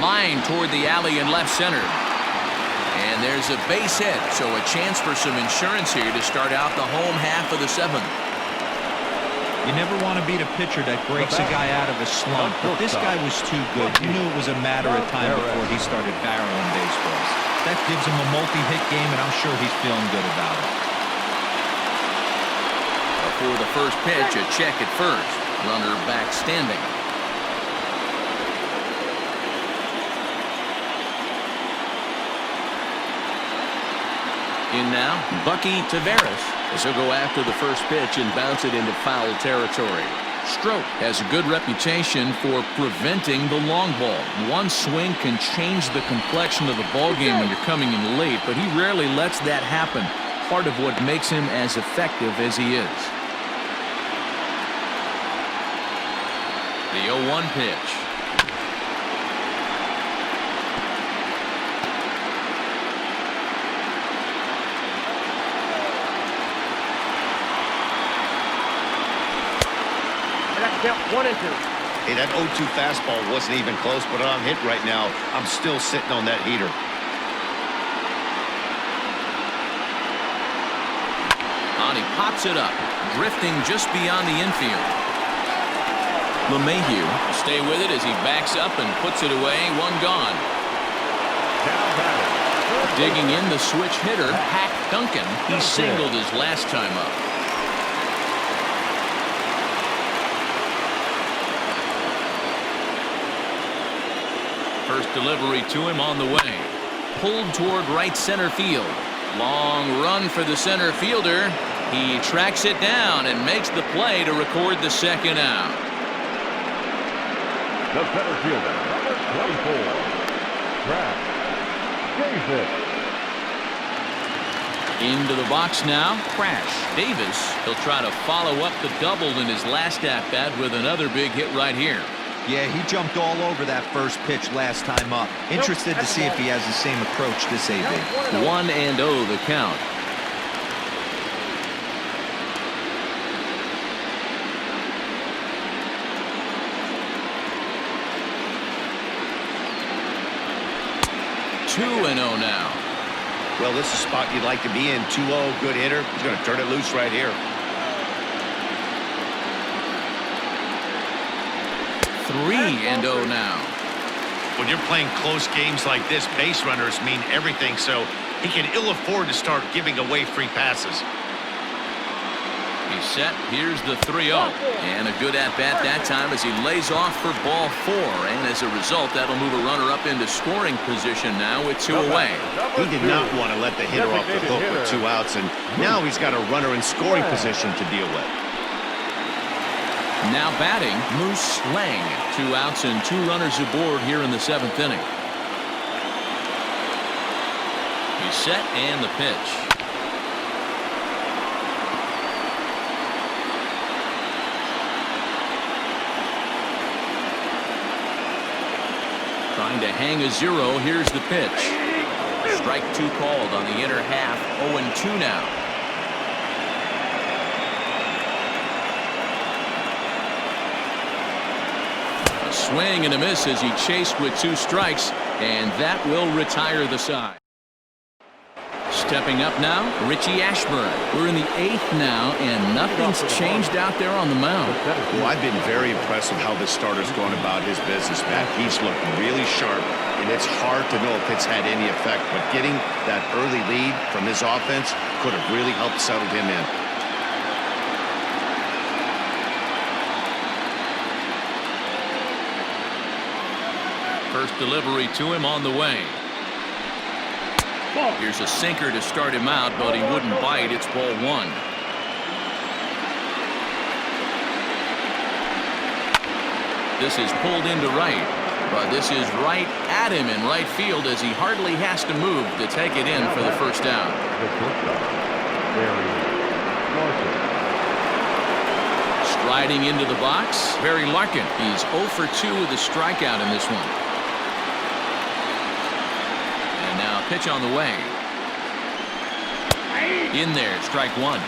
Line toward the alley in left center. And there's a base hit, so a chance for some insurance here to start out the home half of the 7th. You never want to beat a pitcher that breaks a guy out of a slump, but this guy was too good. You knew it was a matter of time before he started barreling baseballs. That gives him a multi-hit game, and I'm sure he's feeling good about it. Before the first pitch, a check at first. Runner back standing. In now, Bucky Taveras. As he'll go after the first pitch and bounce it into foul territory. Stroke has a good reputation for preventing the long ball. One swing can change the complexion of the ball game when you're coming in late, but he rarely lets that happen. Part of what makes him as effective as he is. The 0-1 pitch. Count 1-2. Hey, that 0-2 fastball wasn't even close, but on hit right now, I'm still sitting on that heater. And he pops it up, drifting just beyond the infield. LeMahieu will stay with it as he backs up and puts it away. One gone. Digging in the switch hitter, Hack Duncan. He singled his last time up. First delivery to him on the way. Pulled toward right center field. Long run for the center fielder. He tracks it down and makes the play to record the second out. The center fielder, number 24, Crash Davis. Into the box now, Crash Davis. He'll try to follow up the double in his last at-bat with another big hit right here. Yeah, he jumped all over that first pitch last time up. Interested to see if he has the same approach this AB. 1-0 the count. Two 2-0 now. Well, this is a spot you'd like to be in. 2-0, good hitter. He's going to turn it loose right here. 3-0 now. When you're playing close games like this, base runners mean everything, so he can ill afford to start giving away free passes. He's set. Here's the 3-0. And a good at-bat that time as he lays off for ball 4. And as a result, that'll move a runner up into scoring position now with 2 away. He did not want to let the hitter off the hook with 2 outs, and now he's got a runner in scoring position to deal with. Now batting, Moose Lang. 2 outs and 2 runners aboard here in the 7th inning. He's set and the pitch. Trying to hang a 0. Here's the pitch. Strike 2 called on the inner half. 0-2 now. A swing and a miss as he chased with 2 strikes, and that will retire the side. Stepping up now, Richie Ashburn. We're in the 8th now, and nothing's changed out there on the mound. Well, I've been very impressed with how this starter's going about his business, Matt. He's looked really sharp, and it's hard to know if it's had any effect, but getting that early lead from his offense could have really helped settle him in. First delivery to him on the way. Here's a sinker to start him out, but he wouldn't bite. It's ball one. This is pulled into right, but this is right at him in right field as he hardly has to move to take it in for the first down. Striding into the box, Barry Larkin. He's 0 for 2 with a strikeout in this one. And now pitch on the way. In there, strike one.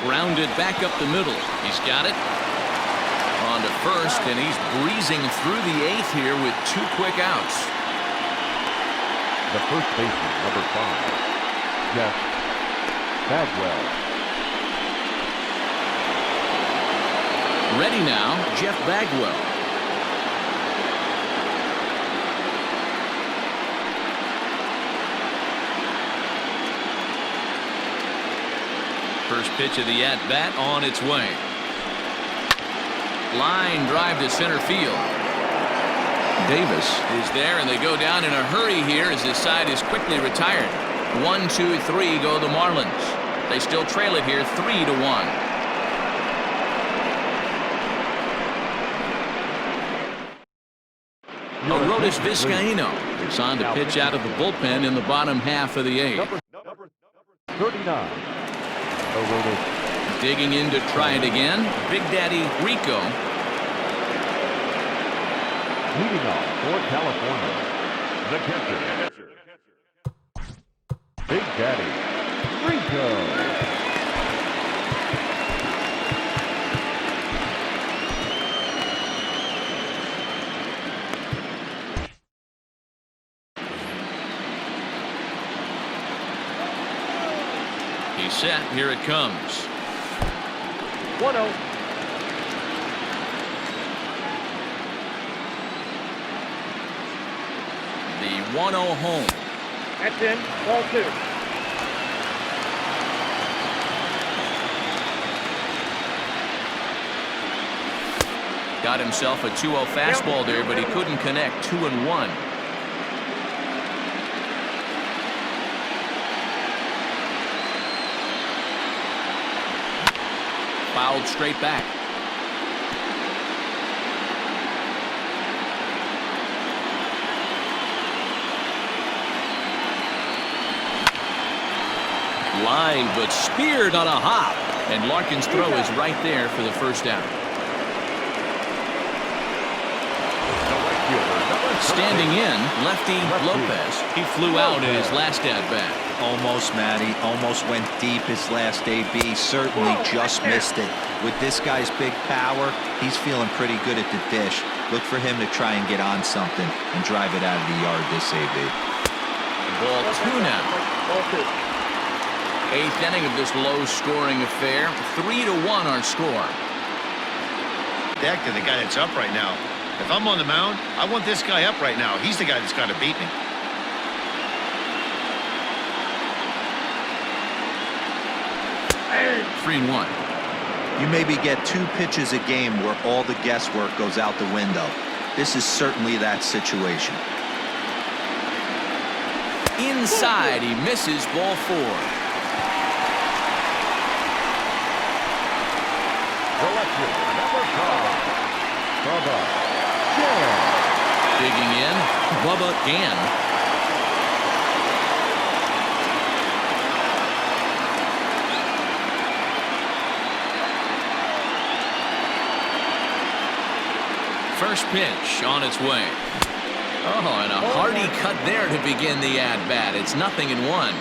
Grounded back up the middle. He's got it. On to first, and he's breezing through the 8th here with 2 quick outs. The first baseman, number 5, Jeff Bagwell. Ready now, Jeff Bagwell. First pitch of the at-bat on its way. Line drive to center field. Davis is there, and they go down in a hurry here as this side is quickly retired. 1, 2, 3 go the Marlins. They still trail it here 3-1. Arodys Vizcaíno is on to pitch out of the bullpen in the bottom half of the 8th. Number 39. Arodys. Digging in to try it again. Big Daddy Rico. Leading off for California, the catcher, Big Daddy Rico. He's set. Here it comes. 1-0. The 1-0 home. That's in. Ball 2. Got himself a 2-0 fastball there, but he couldn't connect. 2-1. Fouled straight back. Line, but speared on a hop. And Larkin's throw is right there for the first down. Standing in, lefty Lopez. He flew out in his last at-bat. Almost, Matty. Almost went deep his last AB. Certainly just missed it. With this guy's big power, he's feeling pretty good at the dish. Look for him to try and get on something and drive it out of the yard this AB. Ball 2 now. Ball 2. 8th inning of this low-scoring affair. 3-1 our score. Deck to the guy that's up right now. If I'm on the mound, I want this guy up right now. He's the guy that's got to beat me. Hey. 3-1. You maybe get 2 pitches a game where all the guesswork goes out the window. This is certainly that situation. Inside, he misses. Ball 4. Number 5, Bubba Gann. Digging in, Bubba Gann. First pitch on its way. Oh, and a hearty cut there to begin the at-bat. It's 0-1.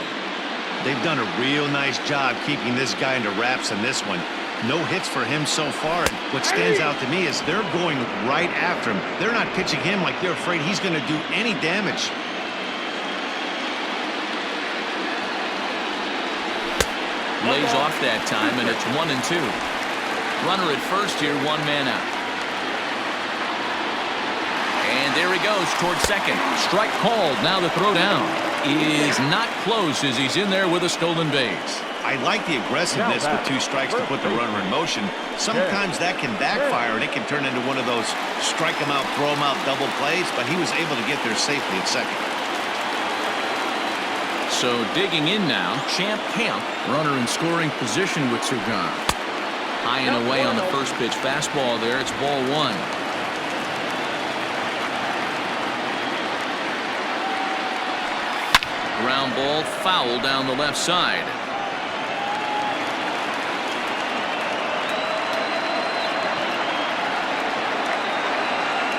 They've done a real nice job keeping this guy into wraps in this one. No hits for him so far, and what stands out to me is they're going right after him. They're not pitching him like they're afraid he's going to do any damage. Lays off that time, and it's 1-2. Runner at first here, 1 man out. And there he goes towards second. Strike called. Now the throw down is not close as he's in there with a stolen base. I like the aggressiveness with 2 strikes to put the runner in motion. Sometimes that can backfire, and it can turn into one of those strike him out, throw him out double plays, but he was able to get there safely at second. So digging in now, Champ Camp, runner in scoring position with 2 gone. High and away on the first pitch fastball there. It's ball 1. Ground ball foul down the left side.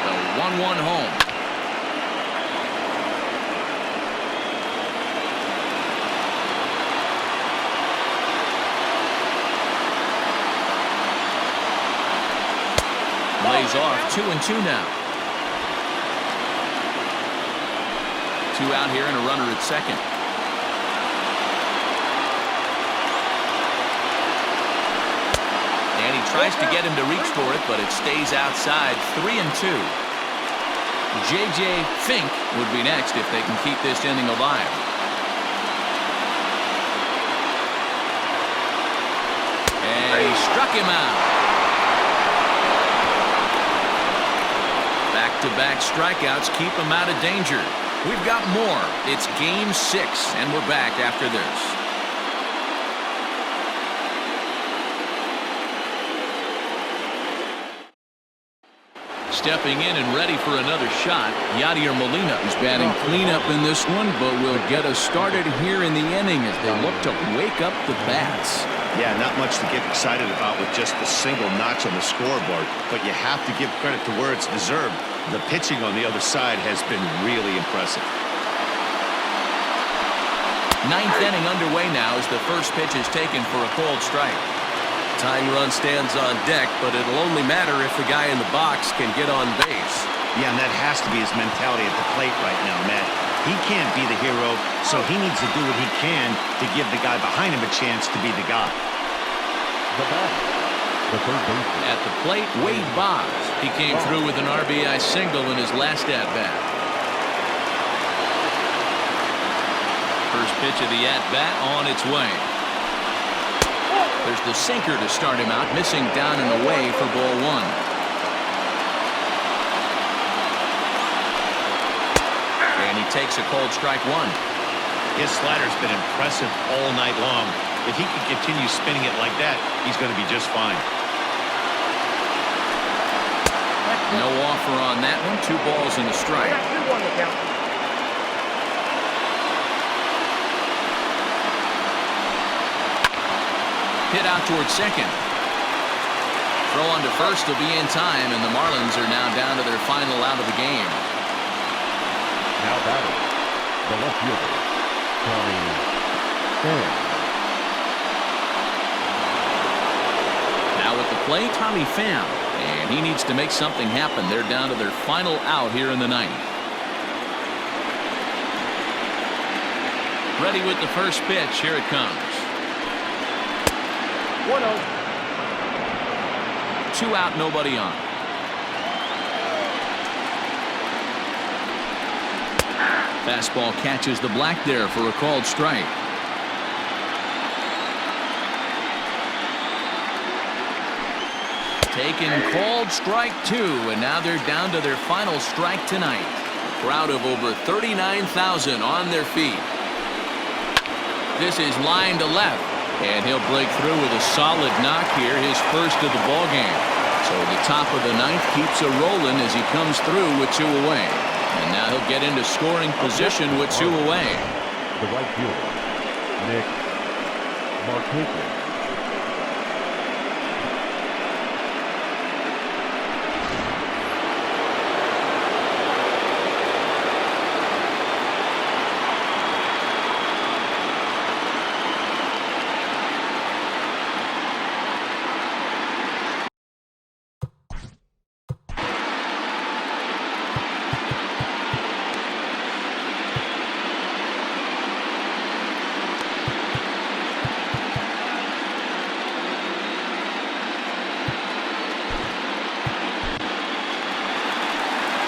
The 1-1 home. Lays off. 2-2 now. 2 out here and a runner at second. And he tries to get him to reach for it, but it stays outside. 3-2. J.J. Fink would be next if they can keep this inning alive. And he struck him out. Back-to-back strikeouts keep him out of danger. We've got more. It's game 6, and we're back after this. Stepping in and ready for another shot, Yadier Molina, who's batting cleanup in this one, but will get us started here in the inning as they look to wake up the bats. Yeah, not much to get excited about with just the single notch on the scoreboard, but you have to give credit to where it's deserved. The pitching on the other side has been really impressive. 9th inning underway now as the first pitch is taken for a called strike. Tying run stands on deck, but it'll only matter if the guy in the box can get on base. Yeah, and that has to be his mentality at the plate right now, Matt. He can't be the hero, so he needs to do what he can to give the guy behind him a chance to be the guy. The third baseman. At the plate, Wade Boggs. He came through with an RBI single in his last at-bat. First pitch of the at-bat on its way. There's the sinker to start him out, missing down and away for ball 1. And he takes a called strike 1. His slider's been impressive all night long. If he can continue spinning it like that, he's going to be just fine. No offer on that one. 2 balls and a strike. Hit out towards second. Throw on to first to be in time, and the Marlins are now down to their final out of the game. Now batting, the left fielder, Tommy Pham. Now at the plate, Tommy Pham, and he needs to make something happen. They're down to their final out here in the 9th. Ready with the first pitch. Here it comes. 1-0. 2 out, nobody on. Fastball catches the black there for a called strike. Taken called strike 2, and now they're down to their final strike tonight. A crowd of over 39,000 on their feet. This is line to left, and he'll break through with a solid knock here, his first of the ball game. So the top of the 9th keeps a rolling as he comes through with 2 away. And now he'll get into scoring position with 2 away. The right fielder, Niekro.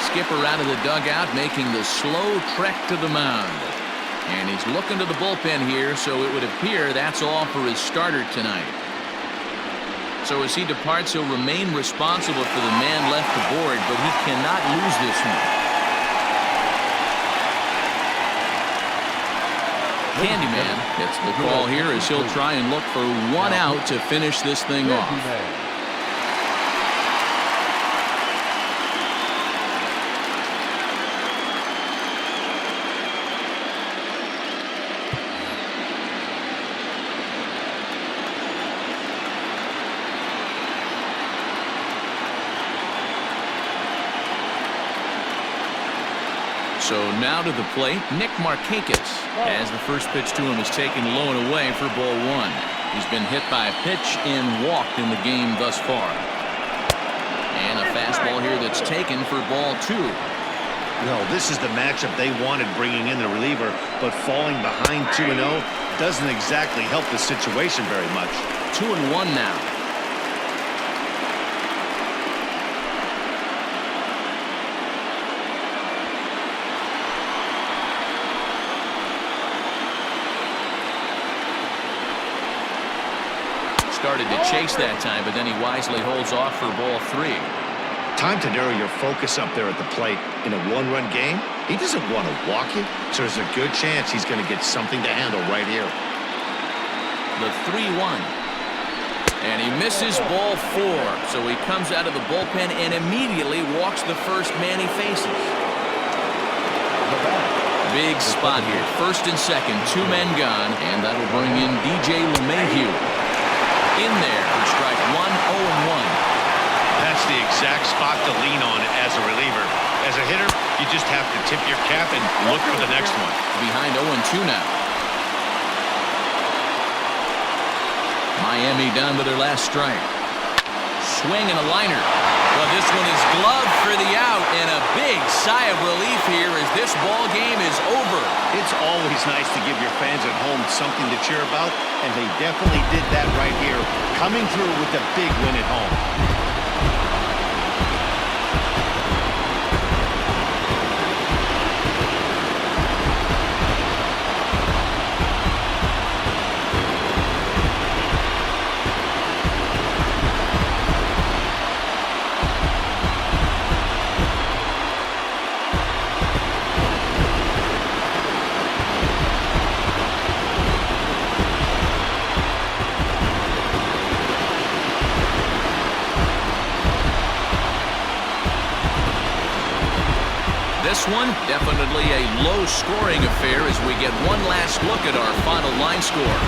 Skipper out of the dugout, making the slow trek to the mound. And he's looking to the bullpen here, so it would appear that's all for his starter tonight. So as he departs, he'll remain responsible for the man left aboard, but he cannot lose this one. Candyman gets the call here as he'll try and look for one out to finish this thing off. So now to the plate, Nick Markakis, as the first pitch to him is taken low and away for ball one. He's been hit by a pitch and walked in the game thus far. And a fastball here that's taken for ball two. No, this is the matchup they wanted, bringing in the reliever, but falling behind 2-0 doesn't exactly help the situation very much. 2-1 now. Started to chase that time, but then he wisely holds off for ball three. Time to narrow your focus up there at the plate. In a one-run game, he doesn't want to walk you, so there's a good chance he's going to get something to handle right here. The 3-1. And he misses ball four, so he comes out of the bullpen and immediately walks the first man he faces. Big spot here. First and second, two men gone, and that'll bring in DJ LeMahieu. In there for strike one, 0-1. That's the exact spot to lean on as a reliever. As a hitter, you just have to tip your cap and look for the next one. Behind 0-2 now. Miami down to their last strike. Swing and a liner. Well, this one is gloved for the out, and a big sigh of relief here as this ball game is over. It's always nice to give your fans at home something to cheer about, and they definitely did that right here, coming through with a big win at home. This one, definitely a low-scoring affair as we get one last look at our final line score.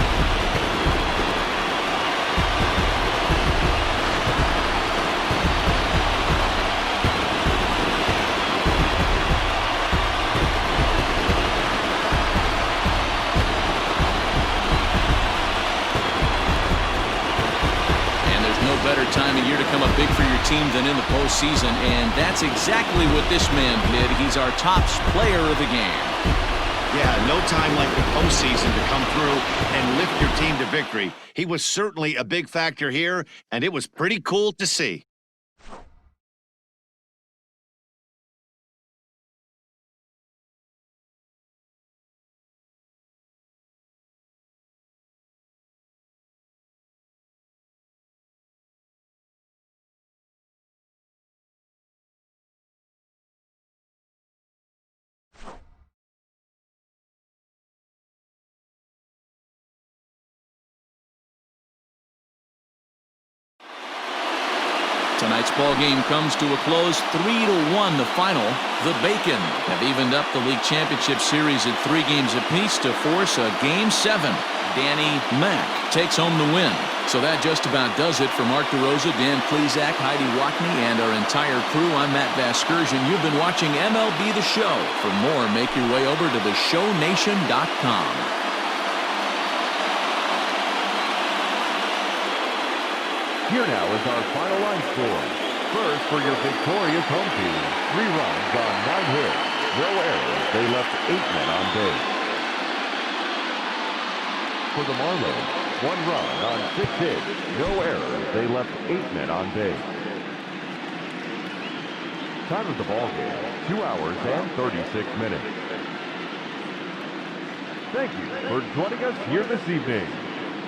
Better time of year to come up big for your team than in the postseason, and that's exactly what this man did. He's our top player of the game. Yeah, no time like the postseason to come through and lift your team to victory. He was certainly a big factor here, and it was pretty cool to see. Tonight's ball game comes to a close, 3-1 the final. The Bacon have evened up the league championship series at 3 games apiece to force a Game 7. Danny Mack takes home the win. So that just about does it for Mark DeRosa, Dan Plesac, Heidi Wackney, and our entire crew. I'm Matt Vasgersian. You've been watching MLB The Show. For more, make your way over to theshownation.com. Here now is our final line score. First, for your victorious home team, 3 runs on 9 hits, no errors. They left 8 men on base. For the Marlins, 1 run on 6 hits, no errors. They left 8 men on base. Time of the ball game, 2 hours and 36 minutes. Thank you for joining us here this evening.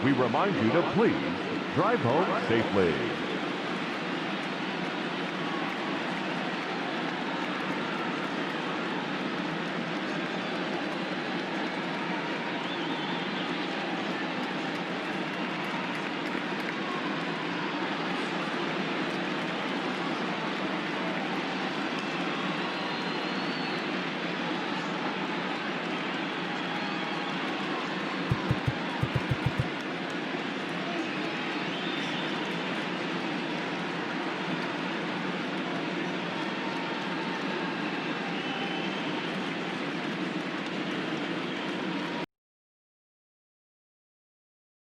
We remind you to please drive home safely.